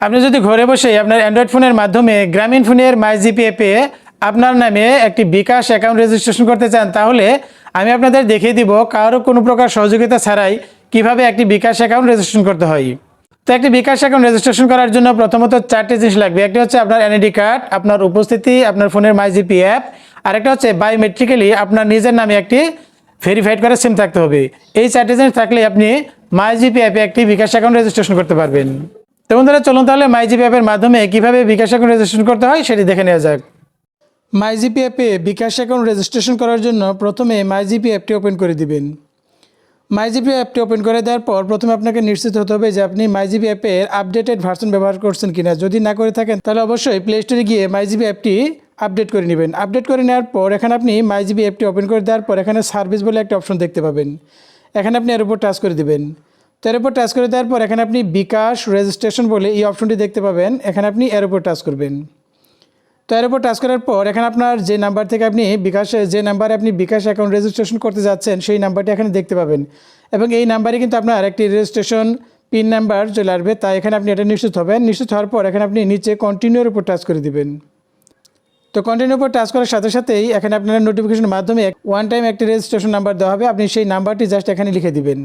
আপনি যদি ঘরে বসে আপনার অ্যান্ড্রয়েড ফোনের মাধ্যমে গ্রামীণ ফোনের মাইজিপি অ্যাপে আপনার নামে একটি বিকাশ অ্যাকাউন্ট রেজিস্ট্রেশন করতে চান, তাহলে আমি আপনাদের দেখিয়ে দিব কারো কোনো প্রকার সহযোগিতা ছাড়াই কিভাবে একটি বিকাশ অ্যাকাউন্ট রেজিস্ট্রেশন করতে হয়। তো একটি বিকাশ অ্যাকাউন্ট রেজিস্ট্রেশন করার জন্য প্রথমত 4টি জিনিস লাগবে। একটি হচ্ছে আপনার এনআইডি কার্ড, আপনার উপস্থিতি, আপনার ফোনের মাইজিপি অ্যাপ, আর একটা হচ্ছে বায়োমেট্রিক্যালি আপনার নিজের নামে একটি ভেরিফাইড করা সিম থাকতে হবে। এই 4টি জিনিস থাকলে আপনি মাইজিপি অ্যাপে একটি বিকাশ অ্যাকাউন্ট রেজিস্ট্রেশন করতে পারবেন। তো বন্ধুরা, চলুন তাহলে মাইজিপি অ্যাপের মাধ্যমে কিভাবে বিকাশ অ্যাকাউন্ট রেজিস্ট্রেশন করতে হয় সেটি দেখে নেওয়া যাক। মাইজিপি অ্যাপে বিকাশ অ্যাকাউন্ট রেজিস্ট্রেশন করার জন্য প্রথমে মাইজিপি অ্যাপটি ওপেন করে দিবেন। মাইজিপি অ্যাপটি ওপেন করে দেওয়ার পর প্রথমে আপনাকে নিশ্চিত হতে হবে যে আপনি মাইজিপি অ্যাপের আপডেটেড ভার্সন ব্যবহার করছেন কিনা। যদি না করে থাকেন তাহলে অবশ্যই প্লে স্টোরে গিয়ে মাইজিপি অ্যাপটি আপডেট করে নেবেন। আপডেট করে নেওয়ার পর এখানে আপনি মাইজিপি অ্যাপটি ওপেন করে দেওয়ার পর এখানে সার্ভিস বলে একটা অপশন দেখতে পাবেন। এখানে আপনি এর উপর টাচ করে দেবেন। তো এর উপর টাচ করে দেওয়ার পর এখানে আপনি বিকাশ রেজিস্ট্রেশন বলে এই অপশনটি দেখতে পাবেন। এখানে আপনি এর উপর টাচ করবেন। তো এর উপর টাচ করার পর এখানে আপনার যে নাম্বার থেকে আপনি যে নাম্বারে আপনি বিকাশ অ্যাকাউন্ট রেজিস্ট্রেশন করতে যাচ্ছেন সেই নাম্বারটি এখানে দেখতে পাবেন, এবং এই নাম্বারে কিন্তু আপনার একটি রেজিস্ট্রেশন পিন নাম্বার চলে আসবে। তাই এখানে আপনি এটা নিশ্চিত হবেন। নিশ্চিত হওয়ার পর এখানে আপনি নিচে কন্টিনিউর উপর টাচ করে দিবেন। তো কন্টিনিউর উপর টাচ করার সাথে সাথেই এখানে আপনার নোটিফিকেশনের মাধ্যমে ওয়ান টাইম একটি রেজিস্ট্রেশন নাম্বার দেওয়া হবে। আপনি সেই নাম্বারটি জাস্ট এখানে লিখে দিবেন।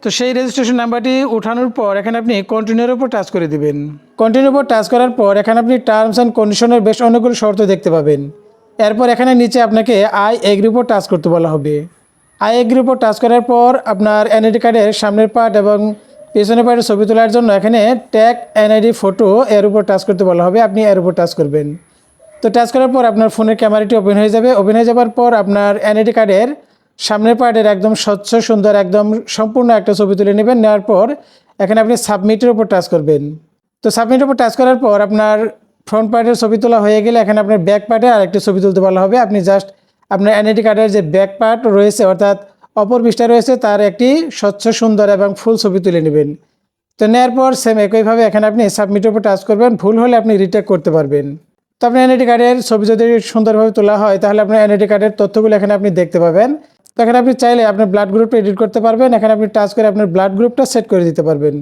তো সেই রেজিস্ট্রেশন নাম্বারটি ওঠানোর পর এখানে আপনি কন্টিনিউর উপর টাচ করে দিবেন। কন্টিনিউর উপর টাচ করার পর এখানে আপনি টার্মস অ্যান্ড কন্ডিশনের বেশ অনেকগুলো শর্ত দেখতে পাবেন। এরপর এখানে নিচে আপনাকে আই এগ্রির উপর টাচ করতে বলা হবে। আই এগ্রির উপর টাচ করার পর আপনার এনআইডি কার্ডের সামনের পার্ট এবং পেছনের পার্টের ছবি তোলার জন্য এখানে ট্যাগ এনআইডি ফটো এর উপর টাচ করতে বলা হবে। আপনি এর উপর টাচ করবেন। তো টাচ করার পর আপনার ফোনের ক্যামেরাটি ওপেন হয়ে যাবে। ওপেন হয়ে যাওয়ার পর আপনার এনআইডি কার্ডের সামনের পার্টের একদম স্বচ্ছ সুন্দর একদম সম্পূর্ণ একটা ছবি তুলে নেবেন। নেওয়ার পর এখানে আপনি সাবমিটের উপর টাচ করবেন। তো সাবমিটের উপর টাচ করার পর আপনার ফ্রন্ট পার্টের ছবি তোলা হয়ে গেলে এখানে আপনার ব্যাক পার্টে আরেকটি ছবি তুলতে বলা হবে। আপনি জাস্ট আপনার এনআইডি কার্ডের যে ব্যাক পার্ট রয়েছে অর্থাৎ অপর পৃষ্ঠা রয়েছে তার একটি স্বচ্ছ সুন্দর এবং ফুল ছবি তুলে নেবেন। তো নেওয়ার পর সেম একইভাবে এখানে আপনি সাবমিটের উপর টাচ করবেন। ভুল হলে আপনি রিটেক করতে পারবেন। তো আপনার এনআইডি কার্ডের ছবি যদি সুন্দরভাবে তোলা হয় তাহলে আপনার এনআইডি কার্ডের তথ্যগুলো এখানে আপনি দেখতে পাবেন। তো এখানে আপনি চাইলে আপনার ব্লাড গ্রুপটা এডিট করতে পারবেন। এখানে আপনি টাচ করে আপনার ব্লাড গ্রুপটা সেট করে দিতে পারবেন।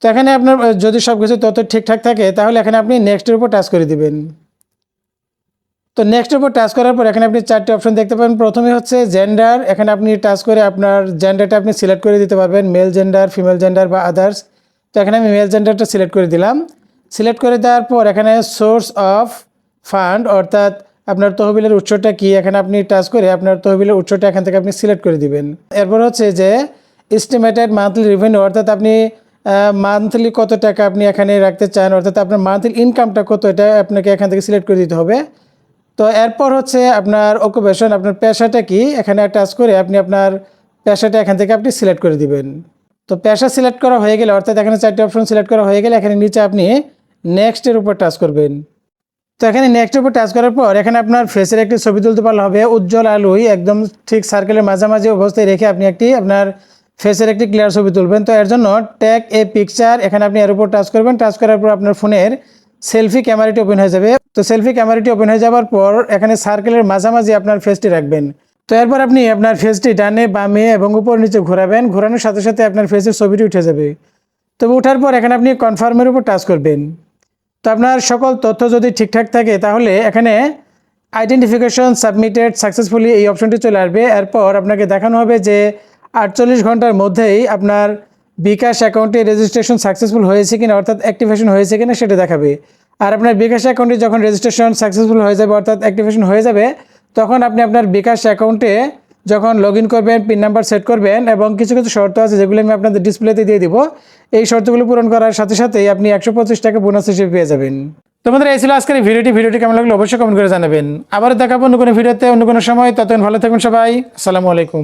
তো এখানে আপনার যদি সব কিছু তথ্য ঠিকঠাক থাকে তাহলে এখানে আপনি নেক্সটের উপর টাচ করে দিবেন। তো নেক্সটের উপর টাচ করার পর এখানে আপনি 4টি অপশন দেখতে পাবেন। প্রথমে হচ্ছে জেন্ডার। এখানে আপনি টাচ করে আপনার জেন্ডারটা আপনি সিলেক্ট করে দিতে পারবেন, মেল জেন্ডার, ফিমেল জেন্ডার বা আদার্স। তো এখানে আমি মেল জেন্ডারটা সিলেক্ট করে দিলাম। সিলেক্ট করে দেওয়ার পর এখানে সোর্স অফ ফান্ড অর্থাৎ আপনার তহবিলের উৎসটা কি, এখানে আপনি টাচ করে আপনার তহবিলের উৎসটা এখান থেকে আপনি সিলেক্ট করে দিবেন। এরপর হচ্ছে যে এস্টিমেটেড মান্থলি রেভিনিউ অর্থাৎ আপনি মান্থলি কত টাকা আপনি এখানে রাখতে চান অর্থাৎ আপনার মান্থলি ইনকামটা কত এটা আপনাকে এখান থেকে সিলেক্ট করে দিতে হবে। তো এরপর হচ্ছে আপনার অকুপেশন, আপনার পেশাটা কি, এখানে টাচ করে আপনি আপনার পেশাটা এখান থেকে আপনি সিলেক্ট করে দিবেন। তো পেশা সিলেক্ট করা হয়ে গেলে অর্থাৎ এখানে 4টি অপশন সিলেক্ট করা হয়ে গেলে এখানে নিচে আপনি নেক্সটের উপর টাচ করবেন। তো এখানে নেক্সটের উপর টাচ করার পর এখানে আপনার ফেসের একটি ছবি তুলতে পারলে হবে। উজ্জ্বল আলোয় একদম ঠিক সার্কেলের মাঝামাঝি অবস্থায় রেখে আপনি আপনার ফেসের একটি ক্লিয়ার ছবি তুলবেন। তো এর জন্য ট্যাগ এ পিকচার, এখানে আপনি এর উপর টাচ করবেন। টাচ করার পর আপনার ফোনের সেলফি ক্যামেরাটি ওপেন হয়ে যাবে। তো সেলফি ক্যামেরাটি ওপেন হয়ে যাওয়ার পর এখানে সার্কেলের মাঝামাঝি আপনার ফেসটি রাখবেন। তো এরপর আপনি আপনার ফেসটি ডানে বামে এবং উপর নিচে ঘোরাবেন। ঘোরানোর সাথে সাথে আপনার ফেসের ছবিটি উঠে যাবে। তবে ওঠার পর এখানে আপনি কনফার্মের উপর টাচ করবেন। তো আপনার সকল তথ্য যদি ঠিকঠাক থাকে তাহলে এখানে আইডেন্টিফিকেশন সাবমিটেড সাকসেসফুলি এই অপশনটি চলে আসবে। এরপর আপনাকে দেখানো হবে যে 48 ঘন্টার মধ্যেই আপনার বিকাশ অ্যাকাউন্টে রেজিস্ট্রেশন সাকসেসফুল হয়েছে কিনা অর্থাৎ অ্যাক্টিভেশন হয়েছে কিনা সেটা দেখাবে। আর আপনার বিকাশ অ্যাকাউন্টে যখন রেজিস্ট্রেশন সাকসেসফুল হয়ে যাবে অর্থাৎ অ্যাক্টিভেশন হয়ে যাবে তখন আপনি আপনার বিকাশ অ্যাকাউন্টে যখন লগ ইন করবেন, পিন নাম্বার সেট করবেন এবং কিছু কিছু শর্ত আছে যেগুলো আমি আপনাদের ডিসপ্লেতে দিয়ে দিব। এই শর্তগুলো পূরণ করার সাথে সাথেই আপনি 125 টাকা বোনাস হিসেবে পেয়ে যাবেন। তোমাদের এই ছিল আজকের এই ভিডিওটি কেমন লাগলো অবশ্যই কমেন্ট করে জানাবেন। আবার দেখাবো অন্য কোনো ভিডিওতে অন্য কোনো সময়। ততক্ষণ ভালো থাকুন সবাই। আসসালামু আলাইকুম।